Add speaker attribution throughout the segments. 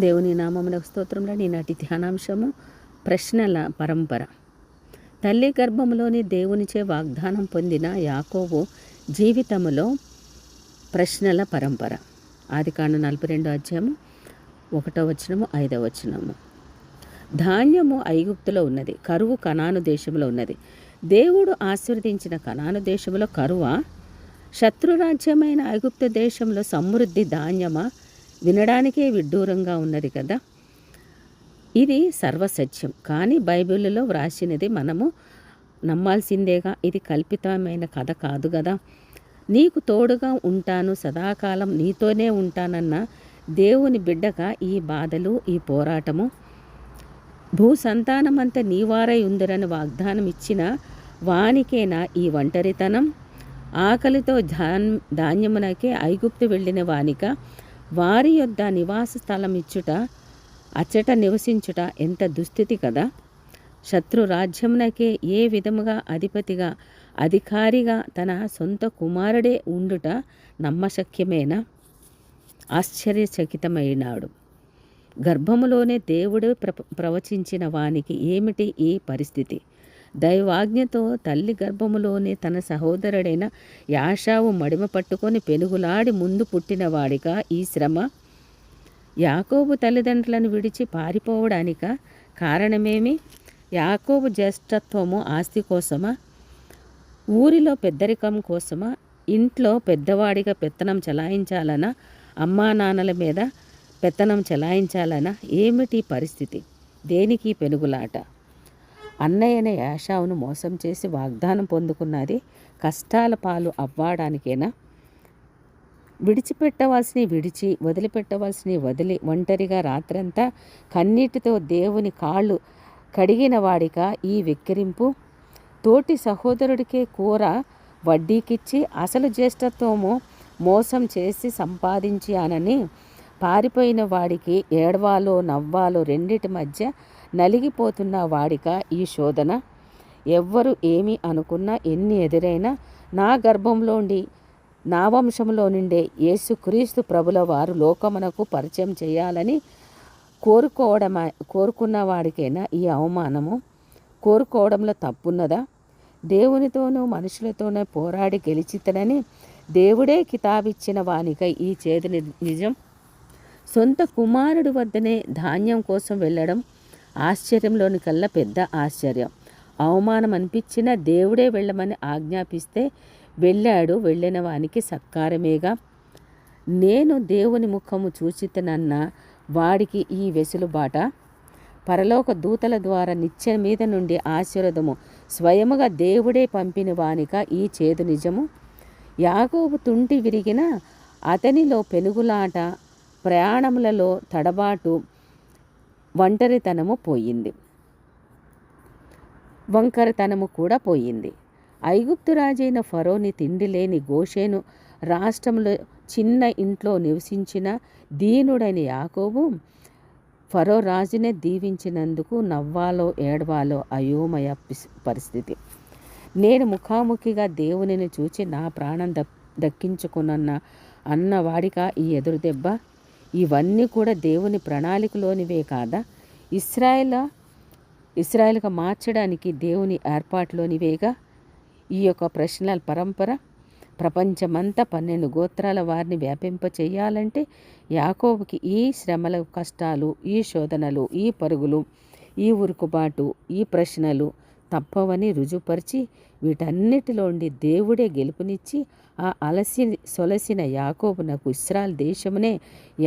Speaker 1: దేవుని నామమునకు స్తోత్రంలో ఈనాటి ధ్యానాంశము ప్రశ్నల పరంపర. తల్లి గర్భములోని దేవునిచే వాగ్దానం పొందిన యాకోబు జీవితములో ప్రశ్నల పరంపర. ఆదికాండం 42 అధ్యాయము 1వ వచనము 5వ వచనము. ధాన్యము ఐగుప్తులో ఉన్నది, కరువు కనాను దేశంలో ఉన్నది. దేవుడు ఆశీర్వదించిన కనాను దేశంలో కరువా? శత్రురాజ్యమైన ఐగుప్తు దేశంలో సమృద్ధి ధాన్యమా? వినడానికే విడ్డూరంగా ఉన్నది కదా. ఇది సర్వసత్యం, కానీ బైబిల్లో వ్రాసినది మనము నమ్మాల్సిందేగా. ఇది కల్పితమైన కథ కాదు కదా. నీకు తోడుగా ఉంటాను, సదాకాలం నీతోనే ఉంటానన్న దేవుని బిడ్డగా ఈ బాధలు, ఈ పోరాటము. భూ సంతానమంతా నీవారై ఉందిరని వాగ్దానం ఇచ్చిన వానికేనా ఈ ఒంటరితనం? ఆకలితో ధాన్యమునకే ఐగుప్తు వెళ్ళిన వానిక వారి యొద్ద నివాస స్థలం ఇచ్చుట, అచ్చట నివసించుట ఎంత దుస్థితి కదా. శత్రు రాజ్యమునకే ఏ విధముగా అధిపతిగా, అధికారిగా తన సొంత కుమారుడే ఉండుట నమ్మశక్యమేనా? ఆశ్చర్యచకితమైనాడు. గర్భములోనే దేవుడు ప్రవచించిన వానికి ఏమిటి ఈ పరిస్థితి? దైవాజ్ఞతో తల్లి గర్భములోనే తన సహోదరుడైన యాషావు మడిమ పట్టుకొని పెనుగులాడి ముందు పుట్టినవాడిగా ఈ శ్రమ. యాకోబు తల్లిదండ్రులను విడిచి పారిపోవడానిక కారణమేమి? యాకోబు జ్యేష్ఠత్వము ఆస్తి కోసమా? ఊరిలో పెద్దరికం కోసమా? ఇంట్లో పెద్దవాడిగా పెత్తనం చలాయించాలనా? అమ్మా నాన్నల మీద పెత్తనం చలాయించాలనా? ఏమిటి పరిస్థితి? దేనికి పెనుగులాట? అన్నయ్యనే యాషావును మోసం చేసి వాగ్దానం పొందుకున్నది కష్టాల పాలు అవ్వడానికేనా? విడిచిపెట్టవలసినవి విడిచి, వదిలిపెట్టవలసినవి వదిలి, ఒంటరిగా రాత్రంతా కన్నీటితో దేవుని కాళ్ళు కడిగిన వాడిగా ఈ వెక్కిరింపు. తోటి సహోదరుడికే కూర వడ్డీకిచ్చి అసలు జ్యేష్ఠత్వము మోసం చేసి సంపాదించానని పారిపోయిన వాడికి ఏడవాలో నవ్వాలో రెండిటి మధ్య నలిగిపోతున్న వాడిగా ఈ శోధన. ఎవ్వరు ఏమి అనుకున్నా, ఎన్ని ఎదురైనా నా గర్భంలోండి, నా వంశంలో నుండే యేసుక్రీస్తు ప్రభుల వారు లోకమునకు పరిచయం చేయాలని కోరుకున్న వాడికైనా ఈ అవమానము? కోరుకోవడంలో తప్పున్నదా? దేవునితోనూ మనుషులతోనూ పోరాడి గెలిచితనని దేవుడే కితాబిచ్చిన వానికై ఈ చేదు నిజం. సొంత కుమారుడి వద్దనే ధాన్యం కోసం వెళ్ళడం ఆశ్చర్యంలోని కల్లా పెద్ద ఆశ్చర్యం. అవమానం అనిపించిన దేవుడే వెళ్ళమని ఆజ్ఞాపిస్తే వెళ్ళాడు. వెళ్ళిన వానికి సత్కారమేగా. నేను దేవుని ముఖము చూచితనన్న వాడికి ఈ వెసులుబాట. పరలోక దూతల ద్వారా నిత్య మీద నుండి ఆశీర్వదము స్వయముగా దేవుడే పంపిన వానిక ఈ చేదు నిజము. యాకోబు తుంటి విరిగిన అతనిలో పెనుగులాట, ప్రయాణములలో తడబాటు, ఒంటరితనము పోయింది, వంకరతనము కూడా పోయింది. ఐగుప్తు రాజైన ఫరోని తిండి లేని గోషేను రాష్ట్రంలో చిన్న ఇంట్లో నివసించిన దీనుడైన యాకోబు ఫరో రాజునే దీవించినందుకు నవ్వాలో ఏడవాలో అయోమయ పరిస్థితి. నేను ముఖాముఖిగా దేవునిని చూచి నా ప్రాణం దక్కించుకున్న అన్నవాడిగా ఈ ఎదురు దెబ్బ. ఇవన్నీ కూడా దేవుని ప్రణాళికలోనివే కాదా? ఇస్రాయేల్గా మార్చడానికి దేవుని ఏర్పాటులోనివేగా. ఈ యొక్క ప్రశ్నల పరంపర ప్రపంచమంతా 12 గోత్రాల వారిని వ్యాపింప చేయాలంటే యాకోబుకి ఈ శ్రమల, కష్టాలు, ఈ శోధనలు, ఈ పరుగులు, ఈ ఉరుకుబాటు, ఈ ప్రశ్నలు తప్పవని రుజువుపరిచి వీటన్నిటిలోండి దేవుడే గెలుపునిచ్చి ఆ సొలసిన యాకోబునకు ఇశ్రాయేలు దేశమునే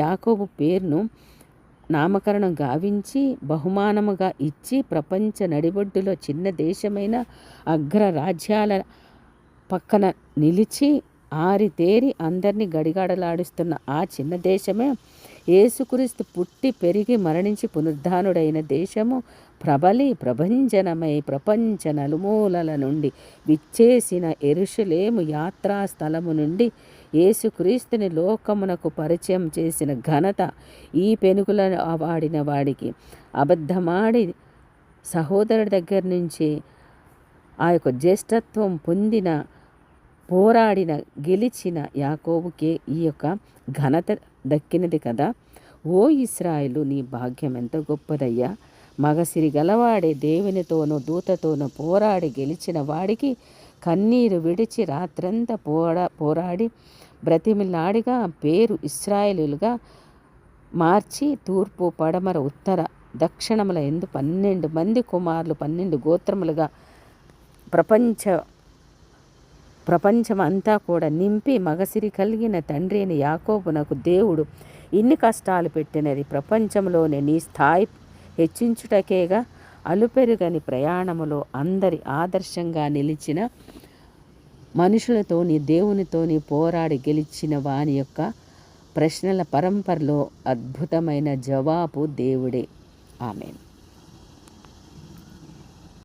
Speaker 1: యాకోబు పేరును నామకరణం గావించి బహుమానముగా ఇచ్చి ప్రపంచ నడిబొడ్డులో చిన్న దేశమైన అగ్రరాజ్యాల పక్కన నిలిచి ఆరితేరి అందరినీ గడిగాడలాడిస్తున్న ఆ చిన్న దేశమే యేసుక్రీస్తు పుట్టి పెరిగి మరణించి పునరుద్ధానుడైన దేశము. ప్రభంజనమై ప్రపంచ నలుమూలల నుండి విచ్చేసిన యెరూషలేము యాత్రా స్థలము నుండి యేసుక్రీస్తుని లోకమునకు పరిచయం చేసిన ఘనత ఈ పెనుగులను వాడిన వాడికి, అబద్ధమాడి సహోదరుడి దగ్గర నుంచి ఆ యొక్క జ్యేష్ఠత్వం పొందిన, పోరాడిన, గెలిచిన యాకోబుకే ఈ యొక్క ఘనత దక్కినది కదా. ఓ ఇశ్రాయేలు, నీ భాగ్యం ఎంత గొప్పదయ్యా! మగసిరి గలవాడే దేవునితోనూ దూతతోనూ పోరాడి గెలిచిన వాడికి కన్నీరు విడిచి రాత్రంతా పోరాడి బ్రతిమిలాడిగా పేరు ఇశ్రాయేలుగా మార్చి తూర్పు పడమర ఉత్తర దక్షిణముల ఎందు 12 మంది కుమారులు 12 గోత్రములుగా ప్రపంచమంతా కూడా నింపి మగసిరి కలిగిన తండ్రి అయిన యాకోబునకు దేవుడు ఇన్ని కష్టాలు పెట్టినది ప్రపంచంలోనే నీ స్థాయి హెచ్చించుటకేగా. అలుపెరుగని ప్రయాణములో అందరి ఆదర్శంగా నిలిచిన మనుషులతోని దేవునితోని పోరాడి గెలిచిన వాని యొక్క ప్రశ్నల పరంపరలో అద్భుతమైన జవాబు దేవుడే. ఆమేన్.